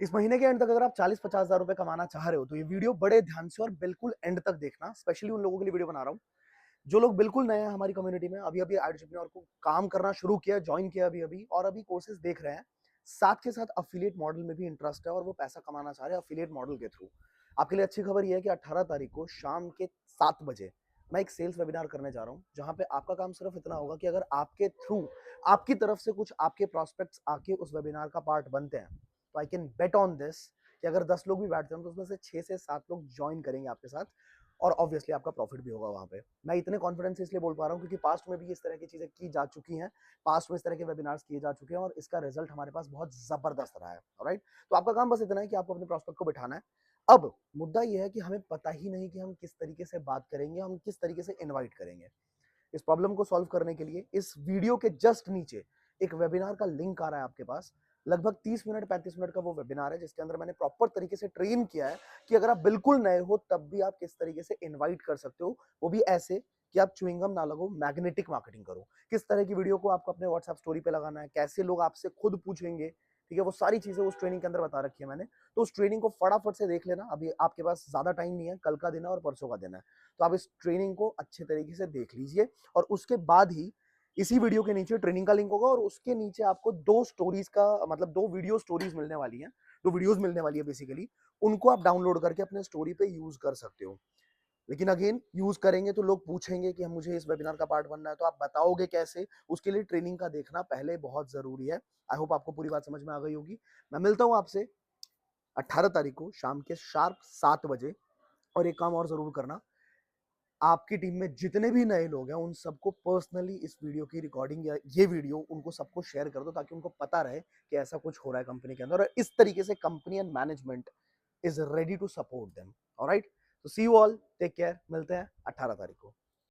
इस महीने के एंड तक अगर आप 40-50 हज़ार रुपए कमाना चाह रहे हो तो ये वीडियो बड़े ध्यान से और बिल्कुल एंड तक देखना। स्पेशली उन लोगों के लिए वीडियो बना रहा हूँ जो लोग बिल्कुल नए हैं हमारी कम्युनिटी में, अभी अभी एंटरप्रेन्योर को काम करना शुरू किया, ज्वाइन किया अभी अभी और अभी कोर्सेज देख रहे हैं। साथ के साथ अफिलिएट मॉडल में भी इंटरेस्ट है और वो पैसा कमाना चाह रहे हैं अफिलिएट मॉडल के थ्रू। आपके लिए अच्छी खबर ये है कि 18 तारीख को शाम के 7 बजे मैं एक सेल्स वेबिनार करने जा रहा हूँ, जहाँ पे आपका काम सिर्फ इतना होगा कि अगर आपके थ्रू आपकी तरफ से कुछ आपके प्रोस्पेक्ट्स आके उस वेबिनार का पार्ट बनते हैं, तो I can bet on this कि अगर 10 लोग भी बैठते हैं तो उसमें से 6 से 7 लोग ज्वाइन करेंगे आपके साथ और ऑब्वियसली आपका प्रॉफिट भी होगा वहाँ पे। मैं इतने कॉन्फिडेंस से इसलिए बोल पा रहा हूँ क्योंकि पास्ट में भी इस तरह की चीज़ें की जा चुकी हैं, पास्ट में इस तरह के वेबिनार्स किए जा चुके हैं और इसका रिजल्ट हमारे पास बहुत ज़बरदस्त रहा है, ऑलराइट? तो आपका काम बस इतना है कि आपको अपने प्रॉस्पेक्ट को बिठाना है। अब मुद्दा ये है कि हमें पता ही नहीं कि हम किस तरीके से बात करेंगे, हम किस तरीके से इनवाइट करेंगे। इस प्रॉब्लम को सॉल्व करने के लिए इस वीडियो के जस्ट नीचे एक वेबिनार का लिंक आ रहा है आपके पास। लगभग 30 मिनट 35 मिनट का वो वेबिनार है जिसके अंदर मैंने प्रॉपर तरीके से ट्रेन किया है कि अगर आप बिल्कुल नए हो तब भी आप किस तरीके से इनवाइट कर सकते हो, वो भी ऐसे कि आप च्युइंगम ना लगो, मैग्नेटिक मार्केटिंग करो। किस तरह की वीडियो को आपको अपने व्हाट्सएप स्टोरी पे लगाना है, कैसे लोग आपसे खुद पूछेंगे, ठीक है? वो सारी चीजें उस ट्रेनिंग के अंदर बता रखी है मैंने। तो उस ट्रेनिंग को फटाफट से देख लेना। अभी आपके पास ज्यादा टाइम नहीं है, कल का दिन है और परसों का दिन है। तो आप इस ट्रेनिंग को अच्छे तरीके से देख लीजिए और उसके बाद ही इसी वीडियो के नीचे ट्रेनिंग का लिंक होगा और उसके नीचे आपको 2 स्टोरीज का मतलब 2 वीडियो स्टोरीज मिलने वाली हैं, 2 वीडियोस मिलने वाली है बेसिकली। उनको आप डाउनलोड करके अपने स्टोरी पे यूज कर सकते हो। लेकिन अगेन यूज करेंगे तो लोग पूछेंगे कि हम मुझे इस वेबिनार का पार्ट बनना है, तो आप बताओगे कैसे? उसके लिए ट्रेनिंग का देखना पहले बहुत जरूरी है। आई होप आपको पूरी बात समझ में आ गई होगी। मैं मिलता हूँ आपसे 18 तारीख को शाम के शार्प 7 बजे। और एक काम और जरूर करना, आपकी टीम में जितने भी नए लोग हैं उन सबको पर्सनली इस वीडियो की रिकॉर्डिंग या ये वीडियो उनको सबको शेयर कर दो ताकि उनको पता रहे कि ऐसा कुछ हो रहा है कंपनी के अंदर और इस तरीके से company and management is ready to support them. Alright, तो see you all, take care, मिलते हैं 18 तारीख को।